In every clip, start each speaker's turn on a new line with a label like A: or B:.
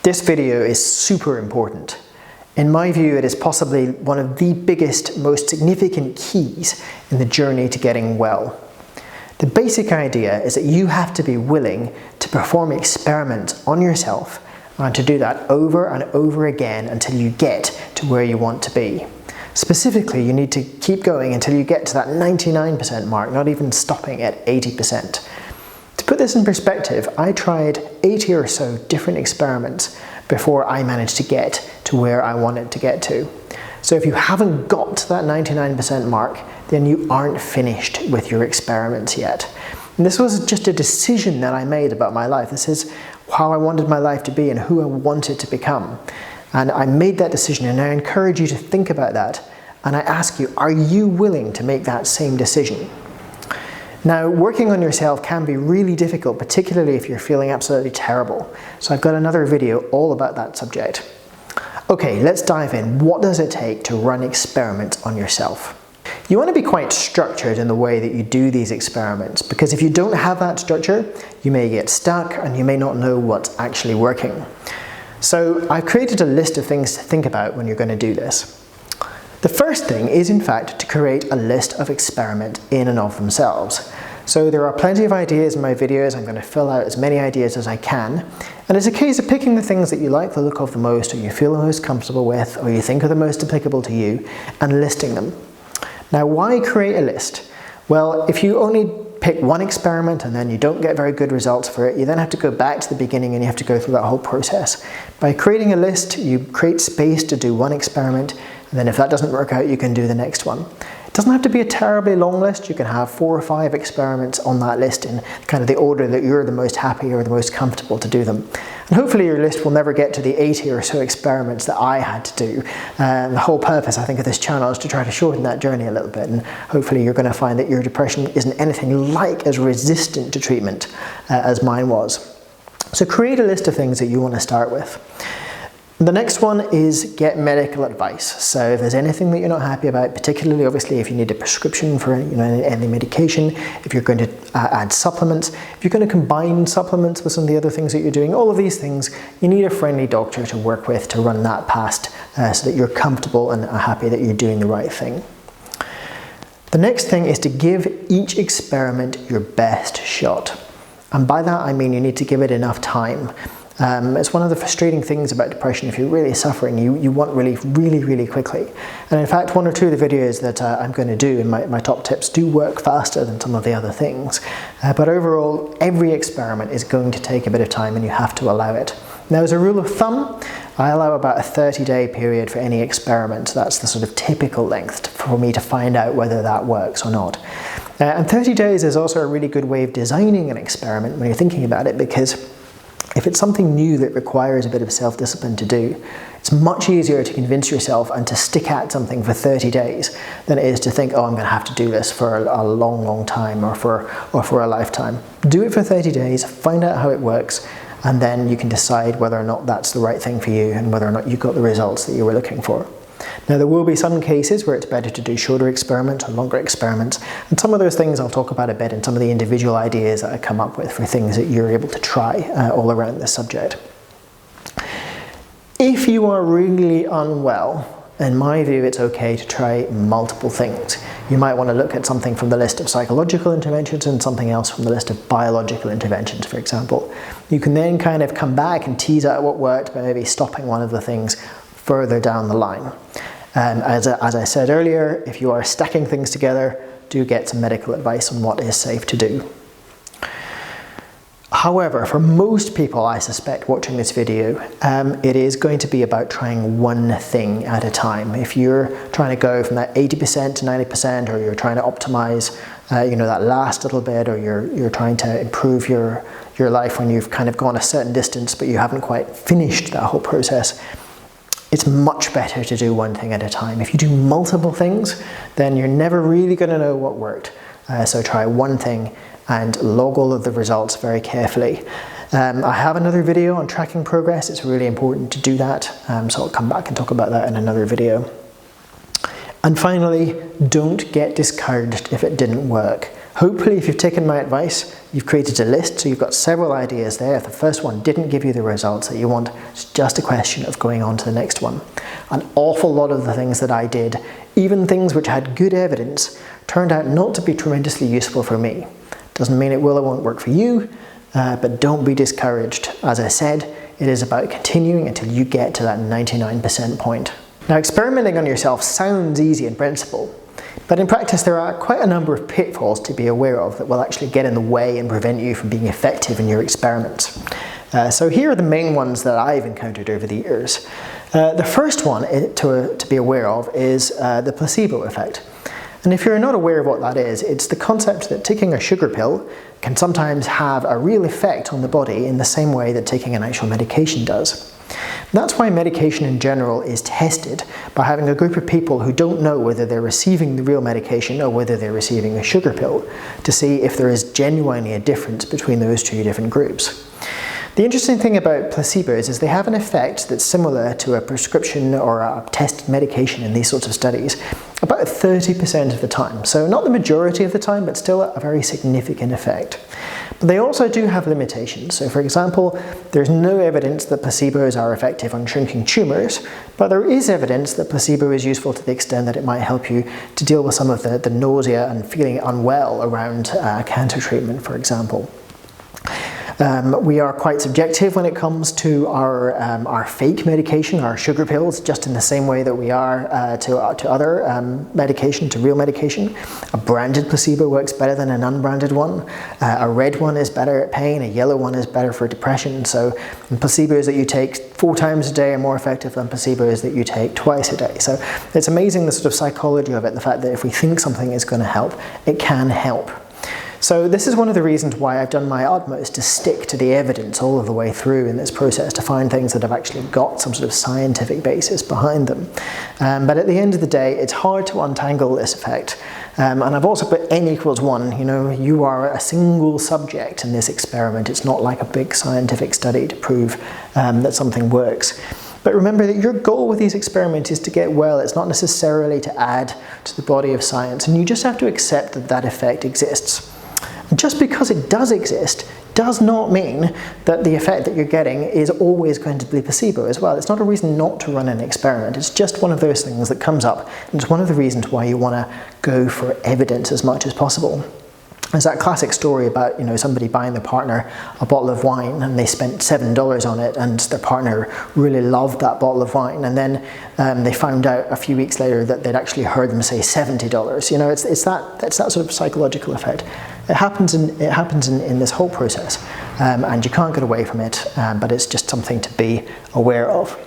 A: This video is super important. In my view, it is possibly one of the biggest, most significant keys in the journey to getting well. The basic idea is that you have to be willing to perform experiments on yourself and to do that over and over again until you get to where you want to be. Specifically, you need to keep going until you get to that 99% mark, not even stopping at 80%. To put this in perspective, I tried 80 or so different experiments before I managed to get to where I wanted to get to. So if you haven't got to that 99% mark, then you aren't finished with your experiments yet. And this was just a decision that I made about my life. This is how I wanted my life to be and who I wanted to become. And I made that decision, and I encourage you to think about that. And I ask you, are you willing to make that same decision? Now, working on yourself can be really difficult, particularly if you're feeling absolutely terrible. So I've got another video all about that subject. Okay, let's dive in. What does it take to run experiments on yourself? You want to be quite structured in the way that you do these experiments, because if you don't have that structure, you may get stuck and you may not know what's actually working. So I've created a list of things to think about when you're going to do this. The first thing is, in fact, to create a list of experiments in and of themselves. So there are plenty of ideas in my videos. I'm going to fill out as many ideas as I can. And it's a case of picking the things that you like the look of the most, or you feel the most comfortable with, or you think are the most applicable to you, and listing them. Now, why create a list? Well, if you only pick one experiment and then you don't get very good results for it, you then have to go back to the beginning and you have to go through that whole process. By creating a list, you create space to do one experiment, and then if that doesn't work out, you can do the next one. It doesn't have to be a terribly long list. You can have 4 or 5 experiments on that list in kind of the order that you're the most happy or the most comfortable to do them. And hopefully your list will never get to the 80 or so experiments that I had to do. The whole purpose, I think, of this channel is to try to shorten that journey a little bit, and hopefully you're going to find that your depression isn't anything like as resistant to treatment as mine was. So create a list of things that you want to start with. The next one is get medical advice. So if there's anything that you're not happy about, particularly obviously if you need a prescription for any medication, if you're going to add supplements, if you're going to combine supplements with some of the other things that you're doing, all of these things, you need a friendly doctor to work with to run that past so that you're comfortable and are happy that you're doing the right thing. The next thing is to give each experiment your best shot. And by that I mean you need to give it enough time. It's one of the frustrating things about depression. If you're really suffering, you want relief really quickly. And in fact, 1 or 2 of the videos that I'm going to do in my top tips do work faster than some of the other things. But overall, every experiment is going to take a bit of time and you have to allow it. Now, as a rule of thumb, I allow about a 30-day period for any experiment. That's the sort of typical length for me to find out whether that works or not. And 30 days is also a really good way of designing an experiment when you're thinking about it, because if it's something new that requires a bit of self-discipline to do, it's much easier to convince yourself and to stick at something for 30 days than it is to think, oh, I'm going to have to do this for a long time or for a lifetime. Do it for 30 days, find out how it works, and then you can decide whether or not that's the right thing for you and whether or not you got the results that you were looking for. Now, there will be some cases where it's better to do shorter experiments or longer experiments, and some of those things I'll talk about a bit in some of the individual ideas that I come up with for things that you're able to try all around this subject. If you are really unwell, in my view, it's okay to try multiple things. You might want to look at something from the list of psychological interventions and something else from the list of biological interventions, for example. You can then kind of come back and tease out what worked by maybe stopping one of the things further down the line. As I said earlier, if you are stacking things together, do get some medical advice on what is safe to do. However, for most people, I suspect, watching this video, it is going to be about trying one thing at a time. If you're trying to go from that 80% to 90%, or you're trying to optimize that last little bit, or you're trying to improve your life when you've kind of gone a certain distance but you haven't quite finished that whole process, it's much better to do one thing at a time. If you do multiple things, then you're never really going to know what worked. So try one thing and log all of the results very carefully. I have another video on tracking progress. It's really important to do that, so I'll come back and talk about that in another video. And finally, don't get discouraged if it didn't work. Hopefully, if you've taken my advice, you've created a list, so you've got several ideas there. If the first one didn't give you the results that you want, it's just a question of going on to the next one. An awful lot of the things that I did, even things which had good evidence, turned out not to be tremendously useful for me. Doesn't mean it will or won't work for you, but don't be discouraged. As I said, it is about continuing until you get to that 99% point. Now, experimenting on yourself sounds easy in principle, but in practice there are quite a number of pitfalls to be aware of that will actually get in the way and prevent you from being effective in your experiments. So here are the main ones that I've encountered over the years. The first one to be aware of is the placebo effect. And if you're not aware of what that is, it's the concept that taking a sugar pill can sometimes have a real effect on the body in the same way that taking an actual medication does. That's why medication in general is tested by having a group of people who don't know whether they're receiving the real medication or whether they're receiving a sugar pill, to see if there is genuinely a difference between those two different groups. The interesting thing about placebos is they have an effect that's similar to a prescription or a tested medication in these sorts of studies, about 30% of the time. So not the majority of the time, but still a very significant effect. But they also do have limitations. So for example, there's no evidence that placebos are effective on shrinking tumours, but there is evidence that placebo is useful to the extent that it might help you to deal with some of the nausea and feeling unwell around cancer treatment, for example. We are quite subjective when it comes to our fake medication, our sugar pills, just in the same way that we are to other medication, to real medication. A branded placebo works better than an unbranded one. A red one is better at pain, a yellow one is better for depression. So placebos that you take 4 times a day are more effective than placebos that you take twice a day. So it's amazing the sort of psychology of it, the fact that if we think something is going to help, it can help. So this is one of the reasons why I've done my utmost to stick to the evidence all of the way through in this process, to find things that have actually got some sort of scientific basis behind them. But at the end of the day, it's hard to untangle this effect. And I've also put n equals 1, you are a single subject in this experiment. It's not like a big scientific study to prove that something works. But remember that your goal with these experiments is to get well. It's not necessarily to add to the body of science, and you just have to accept that that effect exists. Just because it does exist does not mean that the effect that you're getting is always going to be placebo as well. It's not a reason not to run an experiment. It's just one of those things that comes up, and it's one of the reasons why you want to go for evidence as much as possible. There's that classic story about somebody buying their partner a bottle of wine, and they spent $7 on it, and their partner really loved that bottle of wine, and then they found out a few weeks later that they'd actually heard them say $70. It's that sort of psychological effect. It happens in this whole process, and you can't get away from it, but it's just something to be aware of.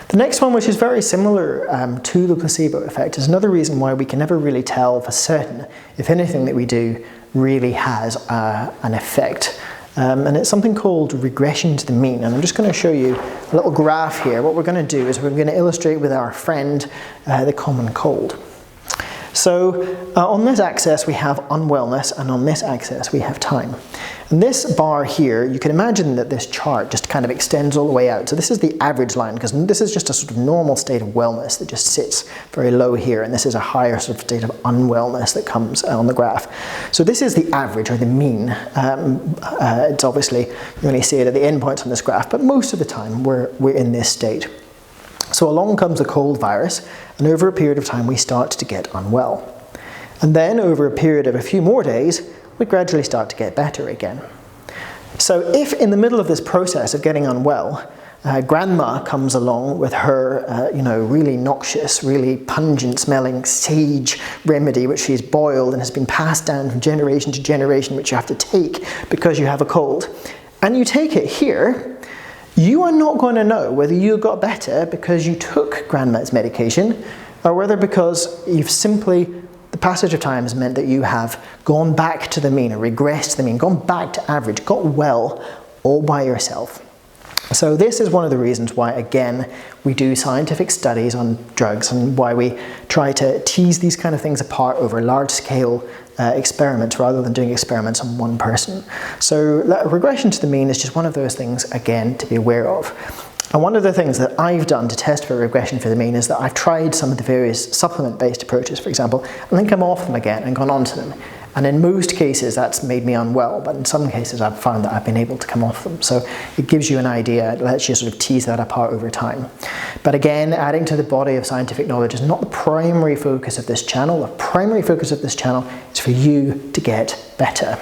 A: The next one, which is very similar to the placebo effect, is another reason why we can never really tell for certain if anything that we do really has an effect. And it's something called regression to the mean. And I'm just going to show you a little graph here. What we're going to do is we're going to illustrate with our friend the common cold. So on this axis we have unwellness, and on this axis we have time. And this bar here, you can imagine that this chart just kind of extends all the way out. So this is the average line, because this is just a sort of normal state of wellness that just sits very low here, and this is a higher sort of state of unwellness that comes on the graph. So this is the average, or the mean. It's obviously, you only see it at the endpoints on this graph, but most of the time we're in this state. So along comes the cold virus, and over a period of time we start to get unwell. And then over a period of a few more days, we gradually start to get better again. So if in the middle of this process of getting unwell, grandma comes along with her really noxious, really pungent smelling sage remedy, which she's boiled and has been passed down from generation to generation, which you have to take because you have a cold, and you take it here, you are not going to know whether you got better because you took grandma's medication, or whether because you've simply, the passage of time has meant that you have gone back to the mean, or regressed to the mean, gone back to average, got well all by yourself. So this is one of the reasons why, again, we do scientific studies on drugs, and why we try to tease these kind of things apart over large-scale experiments rather than doing experiments on one person. So regression to the mean is just one of those things, again, to be aware of. And one of the things that I've done to test for regression for the mean is that I've tried some of the various supplement-based approaches, for example, and then come off them again and gone on to them. And in most cases that's made me unwell, but in some cases I've found that I've been able to come off them. So it gives you an idea, it lets you sort of tease that apart over time. But again, adding to the body of scientific knowledge is not the primary focus of this channel. The primary focus of this channel is for you to get better.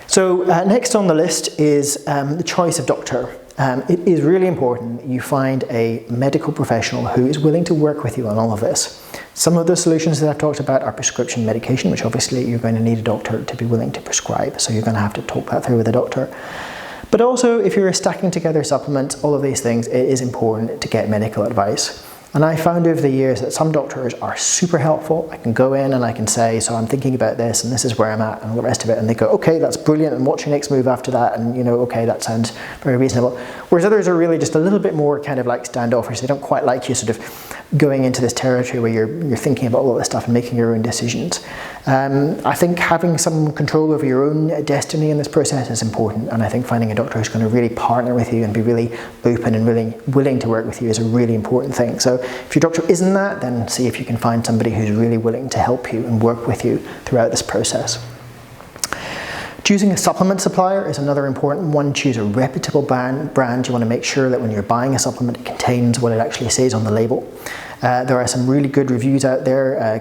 A: So next on the list is the choice of doctor. It is really important you find a medical professional who is willing to work with you on all of this. Some of the solutions that I've talked about are prescription medication, which obviously you're going to need a doctor to be willing to prescribe, so you're going to have to talk that through with a doctor. But also, if you're stacking together supplements, all of these things, it is important to get medical advice. And I found over the years that some doctors are super helpful. I can go in and I can say, so I'm thinking about this and this is where I'm at and all the rest of it. And they go, okay, that's brilliant. And what's your next move after that? And you know, okay, that sounds very reasonable. Whereas others are really just a little bit more kind of like standoffish. They don't quite like you sort of going into this territory where you're thinking about all of this stuff and making your own decisions. I think having some control over your own destiny in this process is important. And I think finding a doctor who's going to really partner with you and be really open and really willing to work with you is a really important thing. So if your doctor isn't that, then see if you can find somebody who's really willing to help you and work with you throughout this process. Choosing a supplement supplier is another important one. Choose a reputable brand. You want to make sure that when you're buying a supplement, it contains what it actually says on the label. There are some really good reviews out there.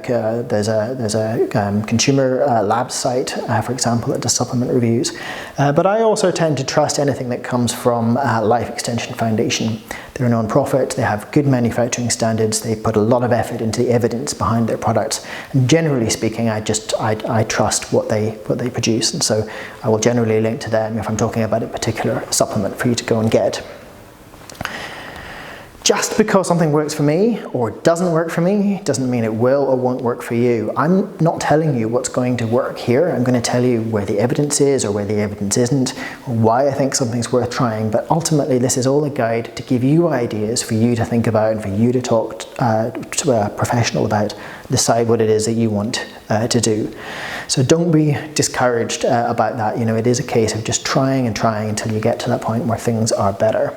A: There's a consumer lab site, for example, that does supplement reviews. But I also tend to trust anything that comes from Life Extension Foundation. They're a non-profit, they have good manufacturing standards, they put a lot of effort into the evidence behind their products. And generally speaking, I trust what they produce. And so I will generally link to them if I'm talking about a particular supplement for you to go and get. Just because something works for me or doesn't work for me doesn't mean it will or won't work for you. I'm not telling you what's going to work here. I'm going to tell you where the evidence is or where the evidence isn't, or why I think something's worth trying. But ultimately, this is all a guide to give you ideas for you to think about and for you to talk to a professional about, decide what it is that you want to do. So don't be discouraged about that. You know, it is a case of just trying and trying until you get to that point where things are better.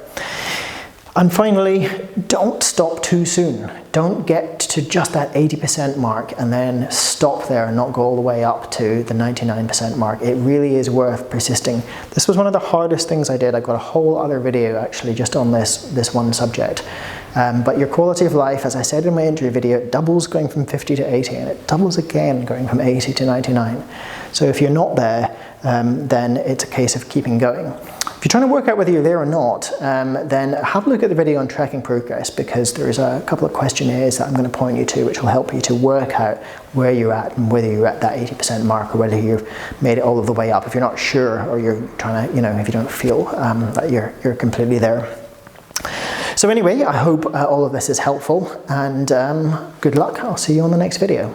A: And finally, don't stop too soon. Don't get to just that 80% mark and then stop there and not go all the way up to the 99% mark. It really is worth persisting. This was one of the hardest things I did. I've got a whole other video actually just on this one subject. But your quality of life, as I said in my intro video, it doubles going from 50 to 80 and it doubles again going from 80 to 99. So if you're not there, then it's a case of keeping going. If you're trying to work out whether you're there or not, then have a look at the video on tracking progress, because there's a couple of questionnaires that I'm going to point you to which will help you to work out where you're at and whether you're at that 80% mark or whether you've made it all of the way up. If you're not sure or you're trying to, if you don't feel that you're completely there. So anyway, I hope all of this is helpful and good luck. I'll see you on the next video.